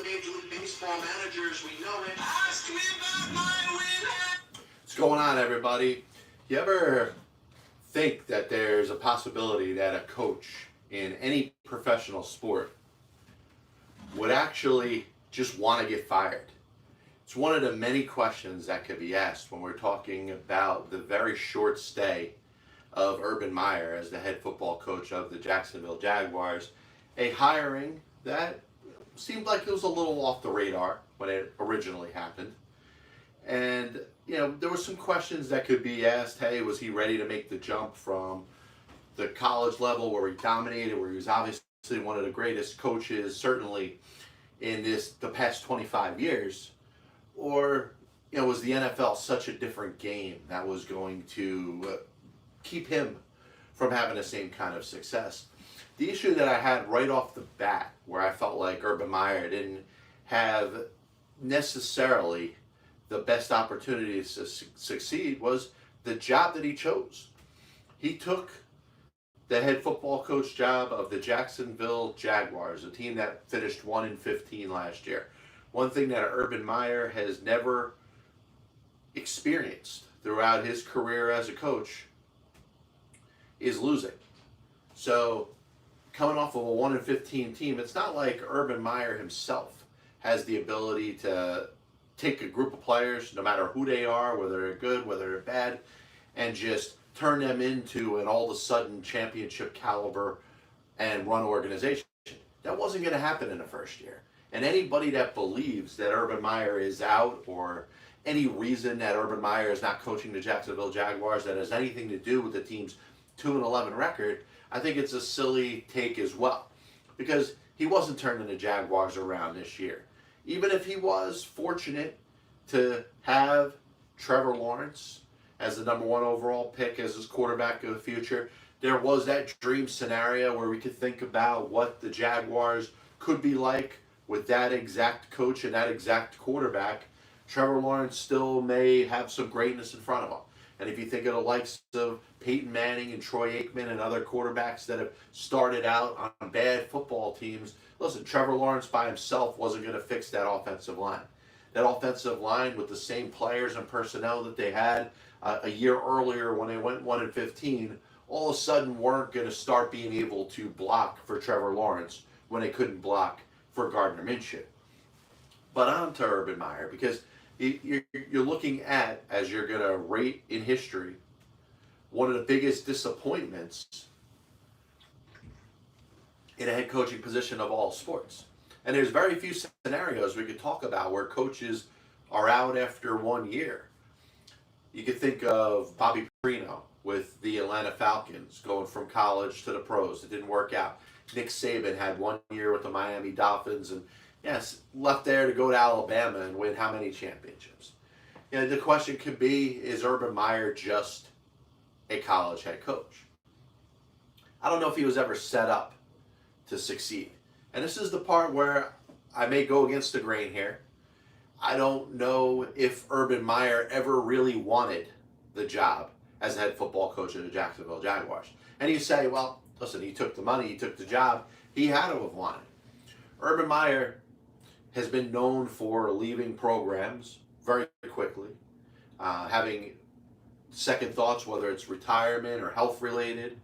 Major League Baseball managers, we know it. Ask me about my win. What's going on, everybody? You ever think that there's a possibility that a coach in any professional sport would actually just want to get fired? It's one of the many questions that could be asked when we're talking about the very short stay of Urban Meyer as the head football coach of the Jacksonville Jaguars, a hiring that seemed like it was a little off the radar when it originally happened. And, you know, there were some questions that could be asked. Hey, was he ready to make the jump from the college level where he dominated, where he was obviously one of the greatest coaches, certainly in the past 25 years? Or, you know, was the NFL such a different game that was going to keep him from having the same kind of success? The issue that I had right off the bat, where I felt like Urban Meyer didn't have necessarily the best opportunities to succeed, was the job that he chose. He took the head football coach job of the Jacksonville Jaguars, a team that finished 1-15 last year. One thing that Urban Meyer has never experienced throughout his career as a coach is losing. So, coming off of a 1-15 team, it's not like Urban Meyer himself has the ability to take a group of players, no matter who they are, whether they're good, whether they're bad, and just turn them into an all of a sudden championship caliber and run organization. That wasn't going to happen in the first year. And anybody that believes that Urban Meyer is out, or any reason that Urban Meyer is not coaching the Jacksonville Jaguars that has anything to do with the team's 2-11 record, I think it's a silly take as well, because he wasn't turning the Jaguars around this year. Even if he was fortunate to have Trevor Lawrence as the number 1 overall pick as his quarterback of the future, there was that dream scenario where we could think about what the Jaguars could be like with that exact coach and that exact quarterback. Trevor Lawrence still may have some greatness in front of him. And if you think of the likes of Peyton Manning and Troy Aikman and other quarterbacks that have started out on bad football teams, listen, Trevor Lawrence by himself wasn't going to fix that offensive line. That offensive line with the same players and personnel that they had a year earlier when they went 1-15, all of a sudden weren't going to start being able to block for Trevor Lawrence when they couldn't block for Gardner Minshew. But on to Urban Meyer, because you're looking at, as you're going to rate in history, one of the biggest disappointments in a head coaching position of all sports. And there's very few scenarios we could talk about where coaches are out after 1 year. You could think of Bobby Valentine with the Atlanta Falcons going from college to the pros. It didn't work out. Nick Saban had 1 year with the Miami Dolphins and, yes, left there to go to Alabama and win how many championships? You know, the question could be, is Urban Meyer just a college head coach? I don't know if he was ever set up to succeed. And this is the part where I may go against the grain here. I don't know if Urban Meyer ever really wanted the job as head football coach of the Jacksonville Jaguars. And you say, well, listen, he took the money, he took the job, he had to have wanted. Urban Meyer has been known for leaving programs very quickly, having second thoughts, whether it's retirement or health related.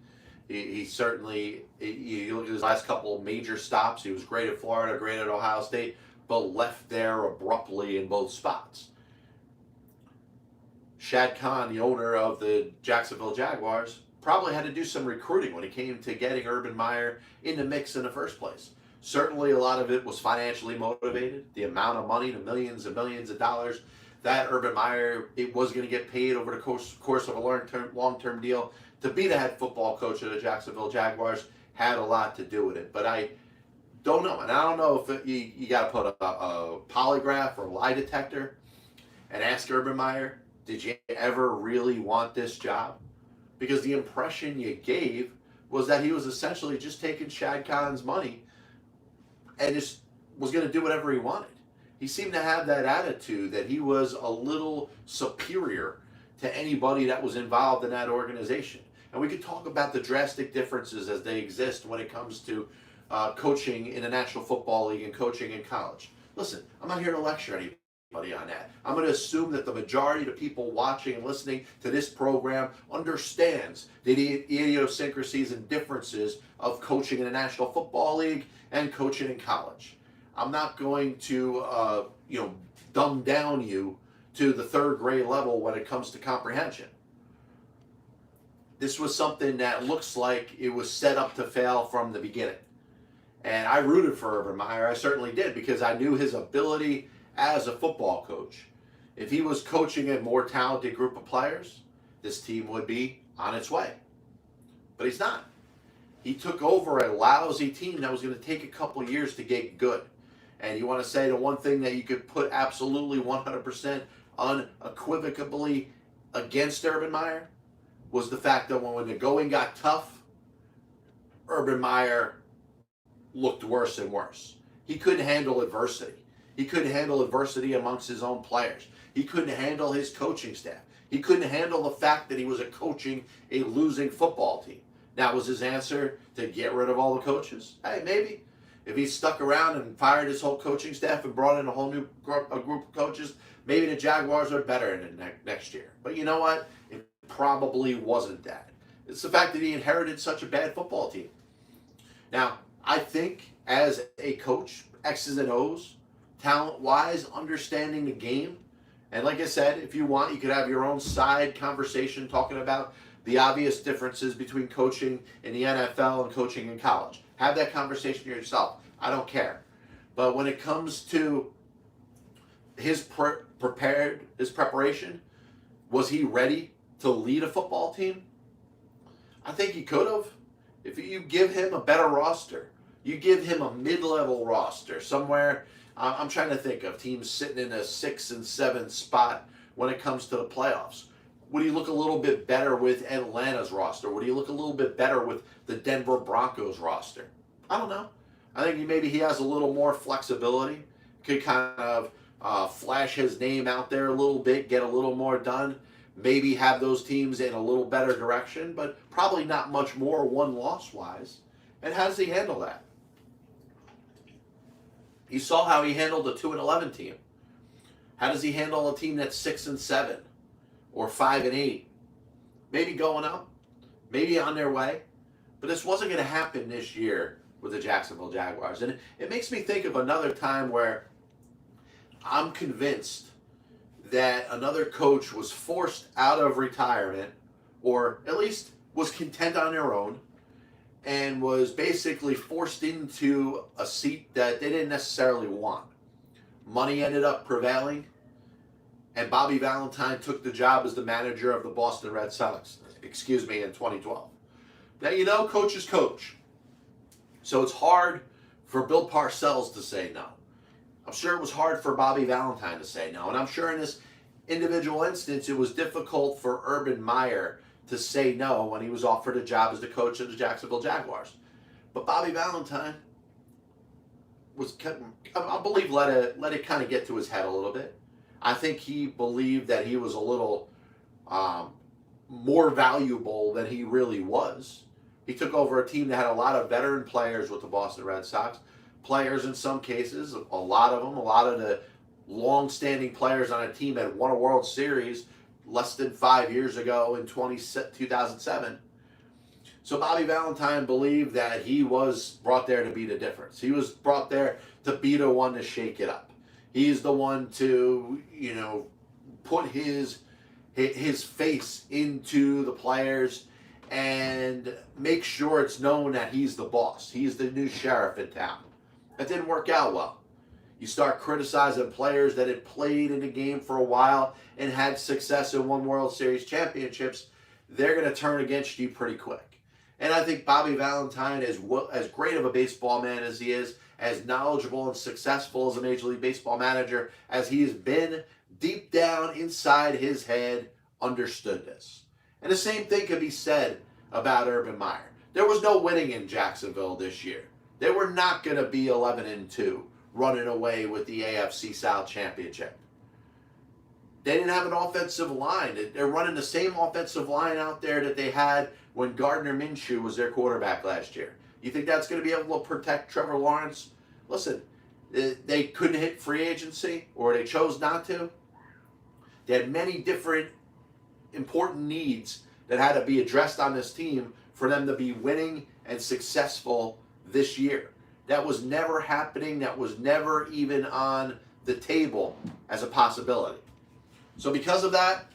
He certainly, you look at his last couple of major stops, he was great at Florida, great at Ohio State, but left there abruptly in both spots. Shad Khan, the owner of the Jacksonville Jaguars, probably had to do some recruiting when it came to getting Urban Meyer in the mix in the first place. Certainly a lot of it was financially motivated. The amount of money, the millions and millions of dollars that Urban Meyer was going to get paid over the course of a long-term deal to be the head football coach of the Jacksonville Jaguars had a lot to do with it. But I don't know. And I don't know if you got to put a polygraph or a lie detector and ask Urban Meyer, did you ever really want this job? Because the impression you gave was that he was essentially just taking Shad Khan's money and just was going to do whatever he wanted. He seemed to have that attitude that he was a little superior to anybody that was involved in that organization. And we could talk about the drastic differences as they exist when it comes to coaching in the National Football League and coaching in college. Listen, I'm not here to lecture anybody on that. I'm going to assume that the majority of the people watching and listening to this program understands the idiosyncrasies and differences of coaching in the National Football League and coaching in college. I'm not going to, dumb down you to the third grade level when it comes to comprehension. This was something that looks like it was set up to fail from the beginning. And I rooted for Urban Meyer. I certainly did, because I knew his ability as a football coach. If he was coaching a more talented group of players, this team would be on its way. But he's not. He took over a lousy team that was going to take a couple years to get good. And you want to say the one thing that you could put absolutely 100% unequivocally against Urban Meyer was the fact that when the going got tough, Urban Meyer looked worse and worse. He couldn't handle adversity. He couldn't handle adversity amongst his own players. He couldn't handle his coaching staff. He couldn't handle the fact that he was coaching a losing football team. Now, was his answer to get rid of all the coaches? Hey, maybe. If he stuck around and fired his whole coaching staff and brought in a whole new group of coaches, maybe the Jaguars are better in the next year. But you know what? It probably wasn't that. It's the fact that he inherited such a bad football team. Now, I think as a coach, X's and O's, talent-wise, understanding the game, and like I said, if you want, you could have your own side conversation talking about the obvious differences between coaching in the NFL and coaching in college. Have that conversation yourself. I don't care. But when it comes to his preparation, was he ready to lead a football team? I think he could have. If you give him a better roster, you give him a mid-level roster somewhere. I'm trying to think of teams sitting in a 6 and 7 spot when it comes to the playoffs. Would he look a little bit better with Atlanta's roster? Would he look a little bit better with the Denver Broncos roster? I don't know. I think maybe he has a little more flexibility. Could kind of flash his name out there a little bit, get a little more done. Maybe have those teams in a little better direction, but probably not much more one-loss-wise. And how does he handle that? You saw how he handled the 2-11 team. How does he handle a team that's 6 and 7 or 5 and 8? Maybe going up, maybe on their way. But this wasn't going to happen this year with the Jacksonville Jaguars. And it makes me think of another time where I'm convinced that another coach was forced out of retirement, or at least was content on their own, and was basically forced into a seat that they didn't necessarily want. Money ended up prevailing, and Bobby Valentine took the job as the manager of the Boston Red Sox, in 2012. Now, coaches coach. So it's hard for Bill Parcells to say no. I'm sure it was hard for Bobby Valentine to say no. And I'm sure in this individual instance, it was difficult for Urban Meyer to say no when he was offered a job as the coach of the Jacksonville Jaguars. But Bobby Valentine was, I believe, let it kind of get to his head a little bit. I think he believed that he was a little more valuable than he really was. He took over a team that had a lot of veteran players with the Boston Red Sox. Players in some cases, a lot of the long-standing players on a team that won a World Series less than 5 years ago in 2007. So Bobby Valentine believed that he was brought there to be the difference. He was brought there to be the one to shake it up. He's the one to, put his face into the players and make sure it's known that he's the boss. He's the new sheriff in town. That didn't work out well. You start criticizing players that had played in the game for a while and had success and won World Series championships, they're going to turn against you pretty quick. And I think Bobby Valentine, as great of a baseball man as he is, as knowledgeable and successful as a Major League Baseball manager as he has been, deep down inside his head, understood this. And the same thing could be said about Urban Meyer. There was no winning in Jacksonville this year. They were not going to be 11-2, running away with the AFC South Championship. They didn't have an offensive line. They're running the same offensive line out there that they had when Gardner Minshew was their quarterback last year. You think that's going to be able to protect Trevor Lawrence? Listen, They couldn't hit free agency, or they chose not to. They had many different important needs that had to be addressed on this team for them to be winning and successful this year. That was never happening. That was never even on the table as a possibility. So because of that,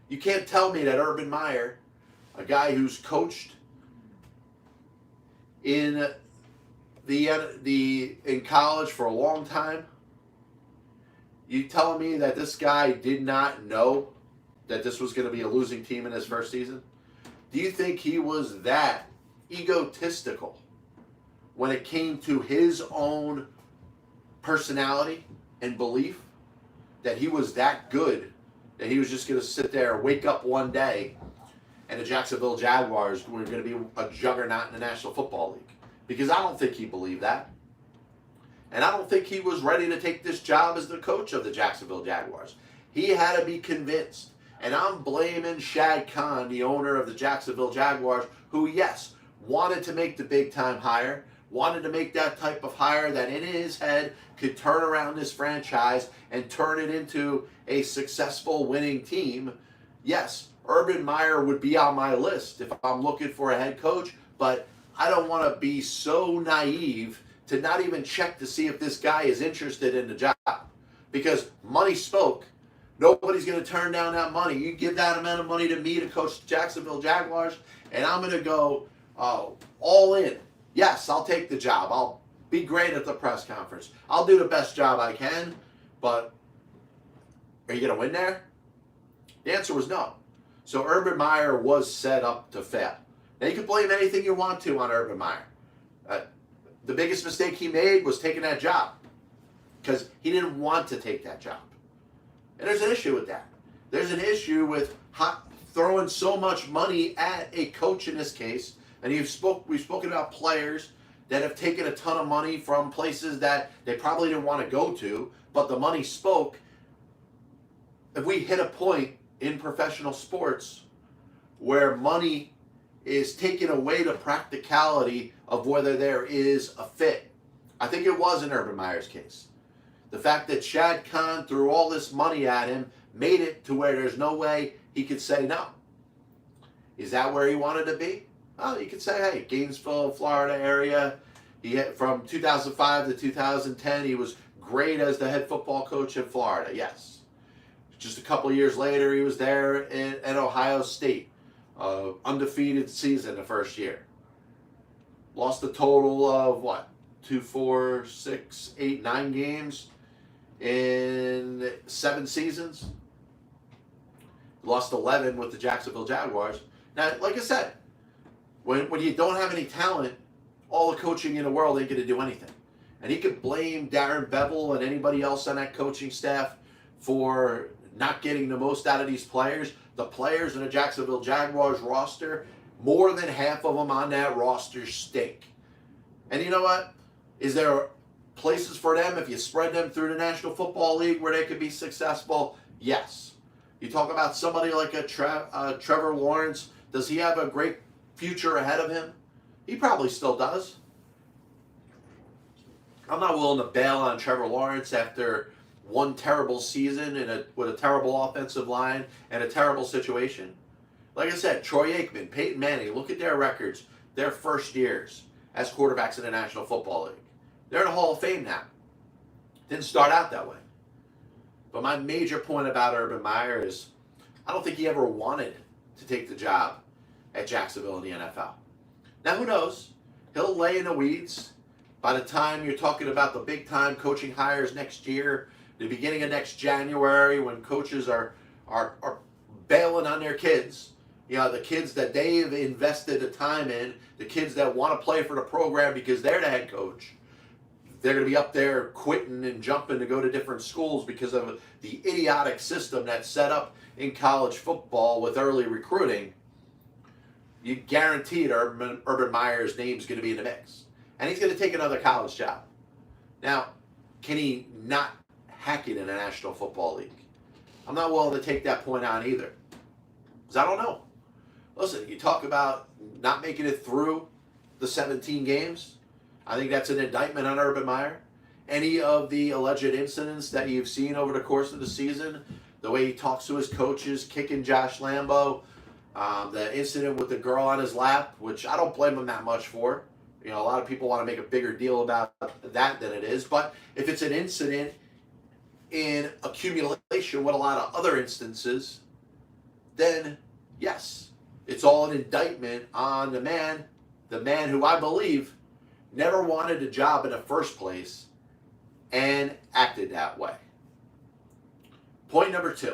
you can't tell me that Urban Meyer, a guy who's coached in in college for a long time, you telling me that this guy did not know that this was going to be a losing team in his first season? Do you think he was that egotistical when it came to his own personality and belief, that he was that good, that he was just going to sit there, wake up one day, and the Jacksonville Jaguars were going to be a juggernaut in the National Football League? Because I don't think he believed that. And I don't think he was ready to take this job as the coach of the Jacksonville Jaguars. He had to be convinced. And I'm blaming Shad Khan, the owner of the Jacksonville Jaguars, who, yes, wanted to make the big-time hire, wanted to make that type of hire that in his head could turn around this franchise and turn it into a successful winning team. Yes, Urban Meyer would be on my list if I'm looking for a head coach, but I don't want to be so naive to not even check to see if this guy is interested in the job. Because money spoke. Nobody's going to turn down that money. You give that amount of money to me to coach the Jacksonville Jaguars, and I'm going to go all in. Yes, I'll take the job. I'll be great at the press conference. I'll do the best job I can, but are you going to win there? The answer was no. So Urban Meyer was set up to fail. Now, you can blame anything you want to on Urban Meyer. The biggest mistake he made was taking that job, because he didn't want to take that job. And there's an issue with that. There's an issue with throwing so much money at a coach in this case. And we've spoken about players that have taken a ton of money from places that they probably didn't want to go to, but the money spoke. If we hit a point in professional sports where money is taking away the practicality of whether there is a fit, I think it was in Urban Meyer's case. The fact that Shad Khan threw all this money at him made it to where there's no way he could say no. Is that where he wanted to be? Well, you could say, hey, Gainesville, Florida area. He had, from 2005 to 2010, he was great as the head football coach in Florida, yes. Just a couple of years later, he was there at Ohio State. Undefeated season the first year. Lost a total of, 2, 4, 6, 8, 9 games in 7 seasons. Lost 11 with the Jacksonville Jaguars. Now, like I said, when you don't have any talent, all the coaching in the world ain't going to do anything. And he could blame Darren Bevel and anybody else on that coaching staff for not getting the most out of these players. The players in the Jacksonville Jaguars roster, more than half of them on that roster stink. And you know what? Is there places for them, if you spread them through the National Football League, where they could be successful? Yes. You talk about somebody like a Trevor Lawrence. Does he have a great future ahead of him? He probably still does. I'm not willing to bail on Trevor Lawrence after one terrible season with a terrible offensive line and a terrible situation. Like I said, Troy Aikman, Peyton Manning, look at their records, their first years as quarterbacks in the National Football League. They're in the Hall of Fame now. Didn't start out that way. But my major point about Urban Meyer is I don't think he ever wanted to take the job at Jacksonville in the NFL. Now, who knows? He'll lay in the weeds. By the time you're talking about the big-time coaching hires next year, the beginning of next January, when coaches are bailing on their kids, you know, the kids that they've invested the time in, the kids that want to play for the program because they're the head coach, they're going to be up there quitting and jumping to go to different schools because of the idiotic system that's set up in college football with early recruiting. You guaranteed Urban Meyer's name's going to be in the mix. And he's going to take another college job. Now, can he not hack it in the National Football League? I'm not willing to take that point on either. Because I don't know. Listen, you talk about not making it through the 17 games. I think that's an indictment on Urban Meyer. any of the alleged incidents that you've seen over the course of the season, the way he talks to his coaches, kicking Josh Lambeau, the incident with the girl on his lap, which I don't blame him that much for. You know, a lot of people want to make a bigger deal about that than it is. But if it's an incident in accumulation with a lot of other instances, then yes, it's all an indictment on the man who I believe never wanted a job in the first place and acted that way. Point number 2.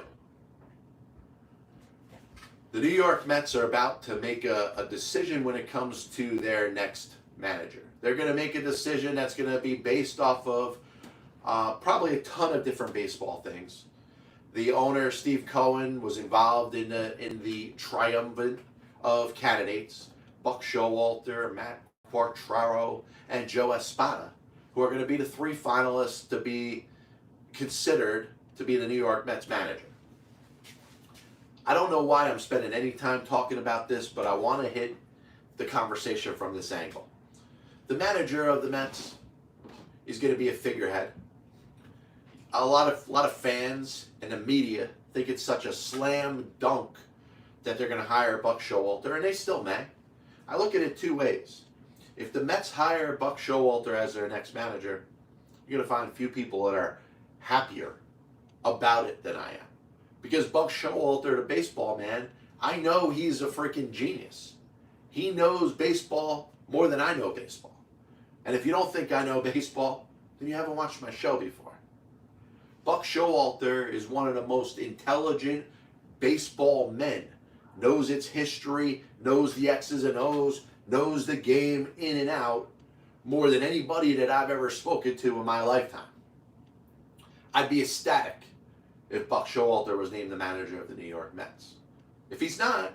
The New York Mets are about to make a decision when it comes to their next manager. They're going to make a decision that's going to be based off of probably a ton of different baseball things. The owner, Steve Cohen, was involved in the triumvirate of candidates, Buck Showalter, Matt Quatraro, and Joe Espada, who are going to be the 3 finalists to be considered to be the New York Mets manager. I don't know why I'm spending any time talking about this, but I want to hit the conversation from this angle. The manager of the Mets is going to be a figurehead. A lot of fans and the media think it's such a slam dunk that they're going to hire Buck Showalter, and they still may. I look at it 2 ways. If the Mets hire Buck Showalter as their next manager, you're going to find a few people that are happier about it than I am. Because Buck Showalter, the baseball man, I know he's a freaking genius. He knows baseball more than I know baseball. And if you don't think I know baseball, then you haven't watched my show before. Buck Showalter is one of the most intelligent baseball men. Knows its history, knows the X's and O's, knows the game in and out more than anybody that I've ever spoken to in my lifetime. I'd be ecstatic if Buck Showalter was named the manager of the New York Mets. If he's not,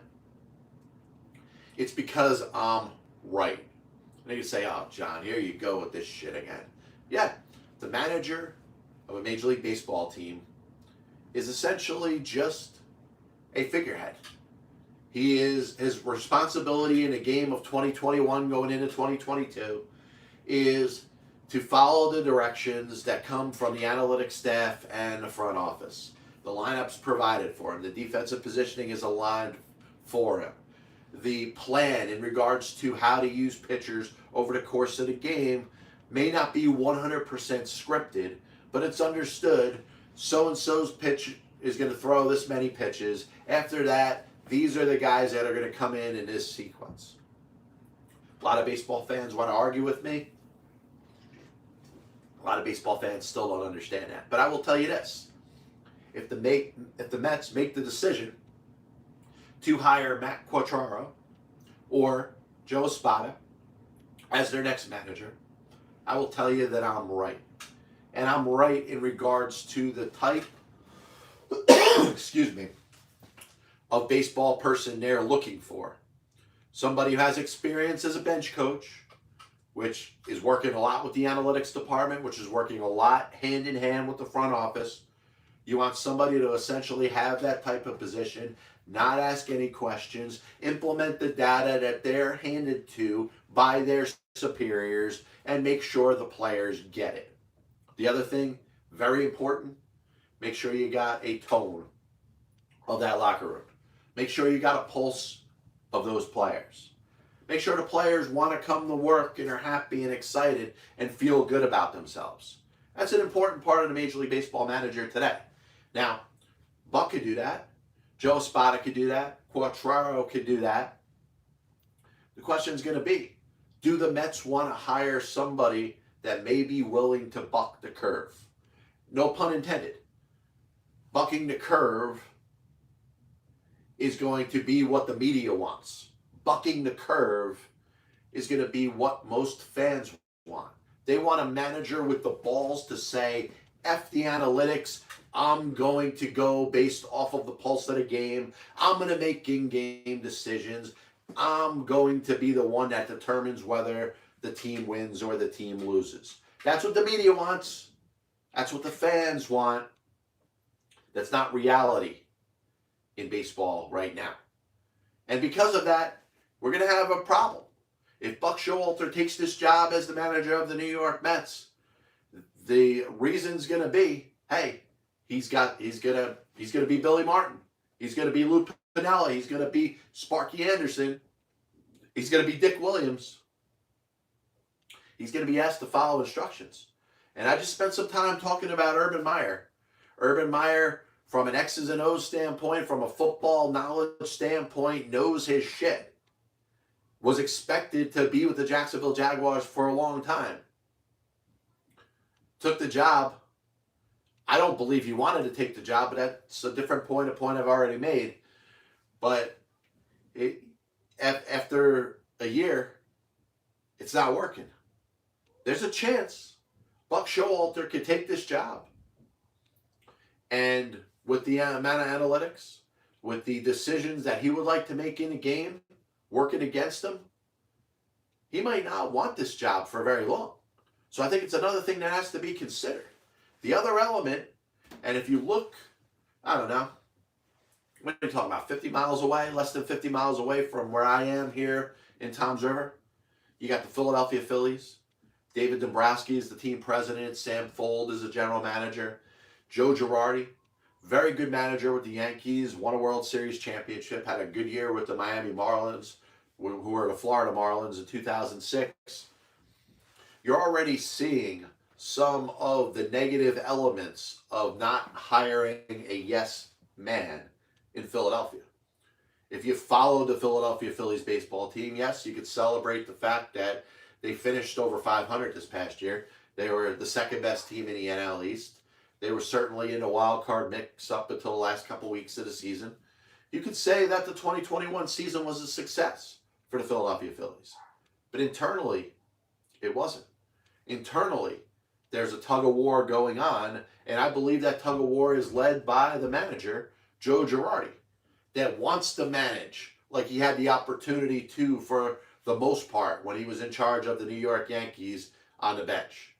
it's because I'm right. And you say, oh, John, here you go with this shit again. Yeah, the manager of a Major League Baseball team is essentially just a figurehead. His responsibility in a game of 2021 going into 2022 is to follow the directions that come from the analytics staff and the front office. The lineup's provided for him. The defensive positioning is aligned for him. The plan in regards to how to use pitchers over the course of the game may not be 100% scripted, but it's understood so-and-so's pitch is going to throw this many pitches. After that, these are the guys that are going to come in this sequence. A lot of baseball fans want to argue with me. A lot of baseball fans still don't understand that. But I will tell you this. If the Mets make the decision to hire Matt Quatraro or Joe Espada as their next manager, I will tell you that I'm right. And I'm right in regards to the type excuse me, of baseball person they're looking for. Somebody who has experience as a bench coach, which is working a lot with the analytics department, which is working a lot hand in hand with the front office. You want somebody to essentially have that type of position, not ask any questions, implement the data that they're handed to by their superiors, and make sure the players get it. The other thing, very important, make sure you got a tone of that locker room. Make sure you got a pulse of those players. Make sure the players want to come to work and are happy and excited and feel good about themselves. That's an important part of the Major League Baseball manager today. Now, Buck could do that. Joe Espada could do that. Quatraro could do that. The question is going to be, do the Mets want to hire somebody that may be willing to buck the curve? No pun intended. Bucking the curve is going to be what the media wants. Bucking the curve is going to be what most fans want. They want a manager with the balls to say, F the analytics, I'm going to go based off of the pulse of the game. I'm going to make in-game decisions. I'm going to be the one that determines whether the team wins or the team loses. That's what the media wants. That's what the fans want. That's not reality in baseball right now. And because of that, we're going to have a problem. If Buck Showalter takes this job as the manager of the New York Mets, the reason's going to be, hey, he's going to be Billy Martin. He's going to be Lou Piniella. He's going to be Sparky Anderson. He's going to be Dick Williams. He's going to be asked to follow instructions. And I just spent some time talking about Urban Meyer. Urban Meyer, from an X's and O's standpoint, from a football knowledge standpoint, knows his shit. Was expected to be with the Jacksonville Jaguars for a long time. Took the job. I don't believe he wanted to take the job, but that's a different point, a point I've already made. But after a year, it's not working. There's a chance Buck Showalter could take this job. And with the amount of analytics, with the decisions that he would like to make in a game, working against him, he might not want this job for very long. So I think it's another thing that has to be considered. The other element, and if you look, I don't know, what are you talking about, 50 miles away, less than 50 miles away from where I am here in Toms River, you got the Philadelphia Phillies. David Dombrowski is the team president. Sam Fold is the general manager. Joe Girardi, very good manager with the Yankees, won a World Series championship, had a good year with the Miami Marlins, who were the Florida Marlins in 2006. You're already seeing some of the negative elements of not hiring a yes man in Philadelphia. If you follow the Philadelphia Phillies baseball team, yes, you could celebrate the fact that they finished over 500 this past year. They were the second best team in the NL East. They were certainly in the wild card mix up until the last couple weeks of the season. You could say that the 2021 season was a success for the Philadelphia Phillies. But internally, it wasn't. Internally, there's a tug of war going on, and I believe that tug of war is led by the manager, Joe Girardi, that wants to manage like he had the opportunity to for the most part when he was in charge of the New York Yankees on the bench.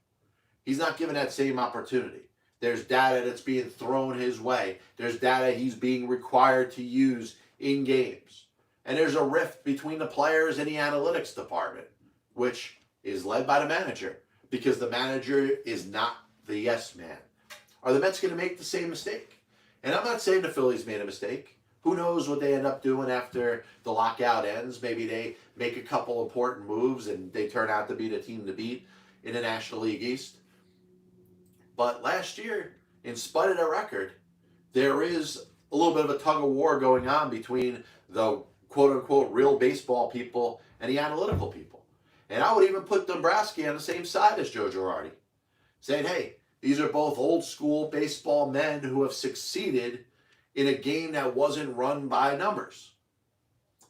He's not given that same opportunity. There's data that's being thrown his way. There's data he's being required to use in games. And there's a rift between the players and the analytics department, which is led by the manager, because the manager is not the yes man. Are the Mets going to make the same mistake? And I'm not saying the Phillies made a mistake. Who knows what they end up doing after the lockout ends? Maybe they make a couple important moves and they turn out to be the team to beat in the National League East. But last year, in spite of their record, there is a little bit of a tug of war going on between the quote-unquote real baseball people and the analytical people. And I would even put Dombrowski on the same side as Joe Girardi, saying, hey, these are both old-school baseball men who have succeeded in a game that wasn't run by numbers.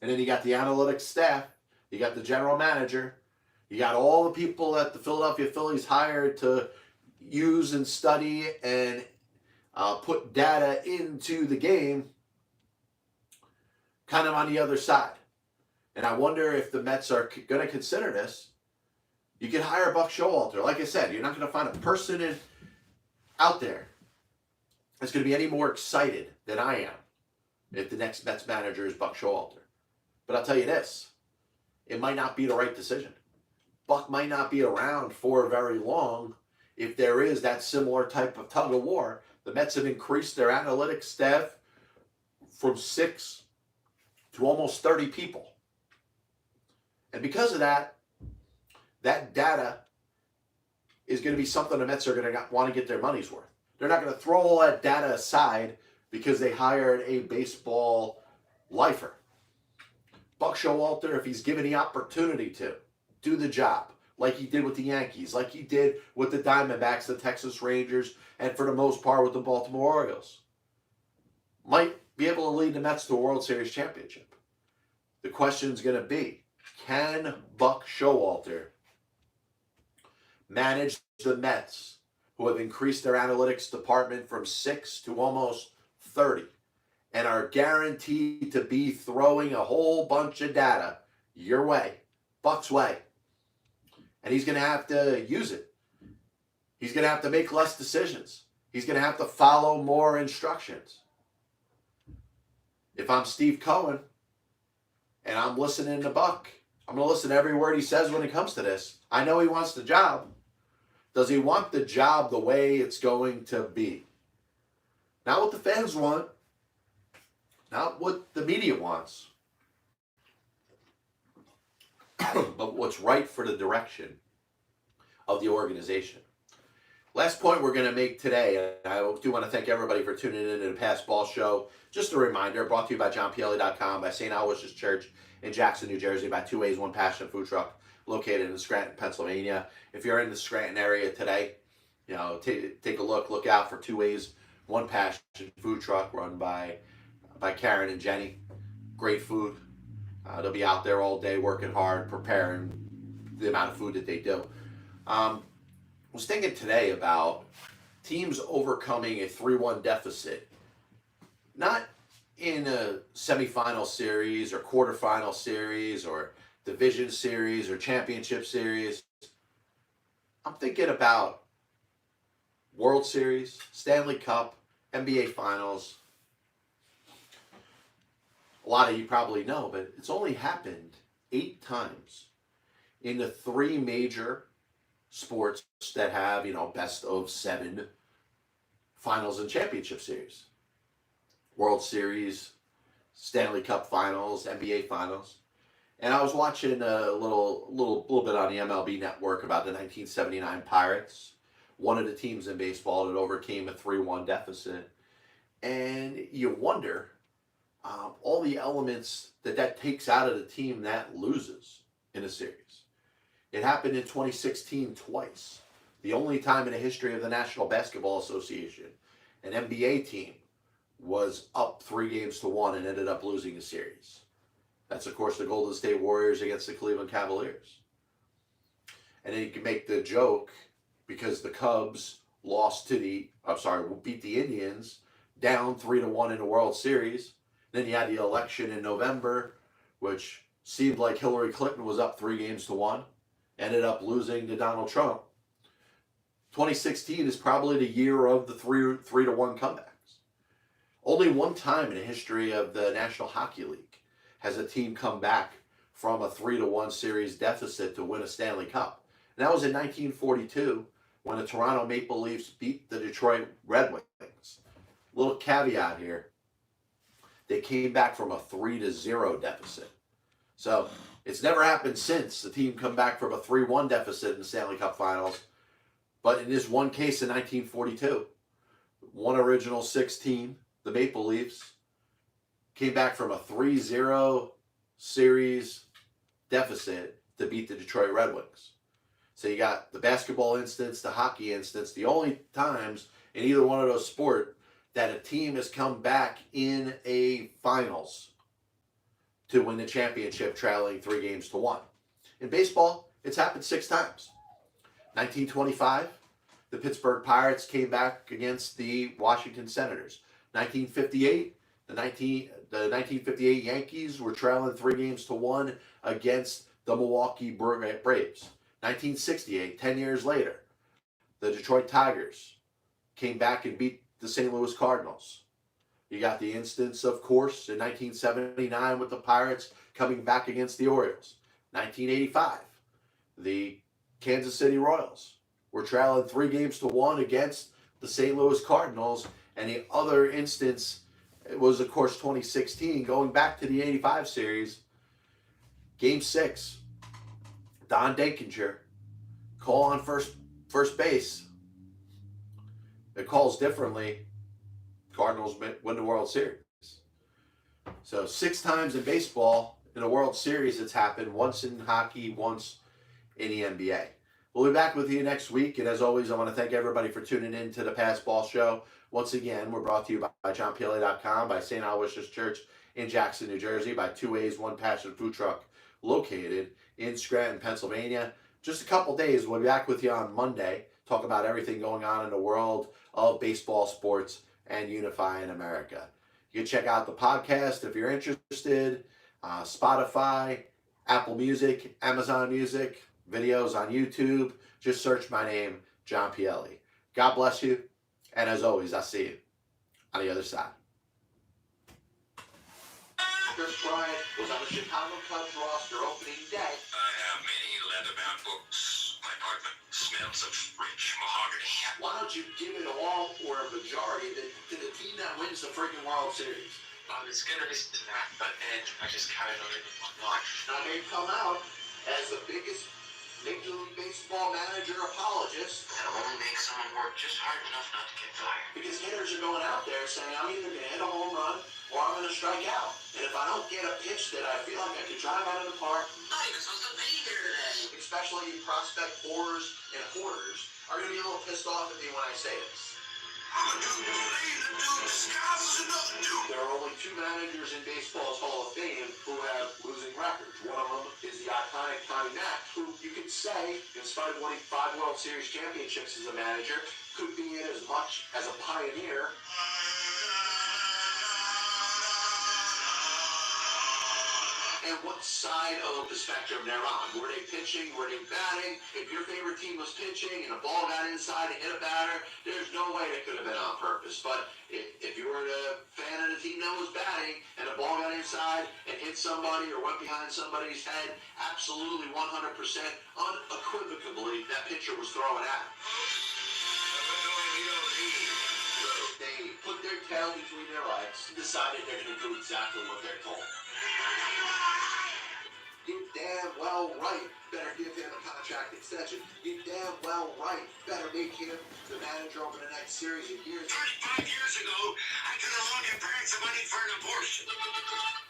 And then you got the analytics staff, you got the general manager, you got all the people that the Philadelphia Phillies hired to use and study and put data into the game, kind of on the other side. And I wonder if the Mets are going to consider this. You can hire Buck Showalter. Like I said, you're not going to find a person out there that's going to be any more excited than I am if the next Mets manager is Buck Showalter. But I'll tell you this, it might not be the right decision. Buck might not be around for very long if there is that similar type of tug of war. The Mets have increased their analytics staff from 6 to almost 30 people. And because of that, that data is going to be something the Mets are going to want to get their money's worth. They're not going to throw all that data aside because they hired a baseball lifer. Buck Showalter, if he's given the opportunity to do the job, like he did with the Yankees, like he did with the Diamondbacks, the Texas Rangers, and for the most part with the Baltimore Orioles, might be able to lead the Mets to a World Series championship. The question is going to be, can Buck Showalter manage the Mets, who have increased their analytics department from 6 to almost 30, and are guaranteed to be throwing a whole bunch of data your way, Buck's way, and he's going to have to use it. He's going to have to make less decisions. He's going to have to follow more instructions. If I'm Steve Cohen and I'm listening to Buck, I'm going to listen to every word he says when it comes to this. I know he wants the job. Does he want the job the way it's going to be? Not what the fans want, not what the media wants, but what's right for the direction of the organization. Last point we're going to make today, and I do want to thank everybody for tuning in to the Pass Ball Show. Just a reminder, brought to you by JohnPielli.com, by St. Aloysius Church in Jackson, New Jersey, by 2 Ways, 1 Passion food truck located in Scranton, Pennsylvania. If you're in the Scranton area today, take a look out for 2 Ways, 1 Passion food truck run by Karen and Jenny. Great food. They'll be out there all day working hard, preparing the amount of food that they do. I was thinking today about teams overcoming a 3-1 deficit, not in a semifinal series or quarterfinal series or division series or championship series. I'm thinking about World Series, Stanley Cup, NBA Finals. A lot of you probably know, but it's only happened 8 times in the 3 major sports that have, best of 7 finals and championship series. World Series, Stanley Cup Finals, NBA Finals. And I was watching a little bit on the MLB Network about the 1979 Pirates, one of the teams in baseball that overcame a 3-1 deficit. And you wonder all the elements that takes out of the team that loses in a series. It happened in 2016 twice. The only time in the history of the National Basketball Association an NBA team was up 3-1 and ended up losing a series. That's, of course, the Golden State Warriors against the Cleveland Cavaliers. And then you can make the joke because the Cubs beat the Indians down 3-1 in the World Series. Then you had the election in November, which seemed like Hillary Clinton was up 3-1, ended up losing to Donald Trump. 2016 is probably the year of the 3-1 comebacks. Only one time in the history of the National Hockey League has a team come back from a 3-1 series deficit to win a Stanley Cup. And that was in 1942 when the Toronto Maple Leafs beat the Detroit Red Wings. Little caveat here. They came back from a 3-0 deficit. So it's never happened since the team come back from a 3-1 deficit in the Stanley Cup Finals. But in this one case in 1942, one original 6 team, the Maple Leafs, came back from a 3-0 series deficit to beat the Detroit Red Wings. So you got the basketball instance, the hockey instance, the only times in either one of those sports that a team has come back in a finals to win the championship trailing 3-1. In baseball, it's happened 6 times. 1925, the Pittsburgh Pirates came back against the Washington Senators. 1958, the 1958 Yankees were trailing 3-1 against the Milwaukee Braves. 1968, 10 years later, the Detroit Tigers came back and beat the St. Louis Cardinals. You got the instance, of course, in 1979 with the Pirates coming back against the Orioles. 1985, the Kansas City Royals were trailing 3-1 against the St. Louis Cardinals. And the other instance was, of course, 2016, going back to the 85 series. Game 6, Don Denkinger, call on first base. It calls differently. Cardinals win the World Series. So 6 times in baseball in a World Series it's happened. Once in hockey, once in the NBA. We'll be back with you next week. And as always, I want to thank everybody for tuning in to the Pass Ball Show. Once again, we're brought to you by JohnPielli.com, by St. Aloysius Church in Jackson, New Jersey, by 2 Ways, 1 Passion food truck located in Scranton, Pennsylvania. Just a couple days. We'll be back with you on Monday. Talk about everything going on in the world of baseball, sports, and unifying America. You can check out the podcast if you're interested. Spotify, Apple Music, Amazon Music, videos on YouTube. Just search my name, John Pielli. God bless you. And as always, I'll see you on the other side. Chris Bryant was on the Chicago Cubs roster opening day. I have many leather-bound books. My apartment smells of rich mahogany. Why don't you give it all or a majority to the team that wins the freaking World Series? I was going to listen to that, but then I just carried on in my life. I may come out as the biggest Major League Baseball manager apologist. That'll only make someone work just hard enough not to get fired. Because hitters are going out there saying, I'm either going to hit a home run or I'm going to strike out. And if I don't get a pitch that I feel like I could drive out of the park, I'm not even supposed to be here today. especially prospect whores and hoarders, are going to be a little pissed off at me when I say this. I'm a dude playing the dude disguises another dude. There are only two managers in baseball's Hall of Fame who have losing records. One of them is the iconic Tommy Mack, who you could say, in spite of winning 5 World Series championships as a manager, could be in as much as a pioneer. And what side of the spectrum they're on? Were they pitching? Were they batting? If your favorite team was pitching and the ball got inside and hit a batter, there's no way it could have been on purpose. But if you were a fan of the team that was batting and the ball got inside and hit somebody or went behind somebody's head, absolutely 100% unequivocally that pitcher was throwing at him. They put their tail between their legs and decided they're going to do exactly what they're told. You damn well right better give him a contract extension. You damn well right better make him the manager over the next series of years. 35 years ago, I could have loaned your parents some money for an abortion.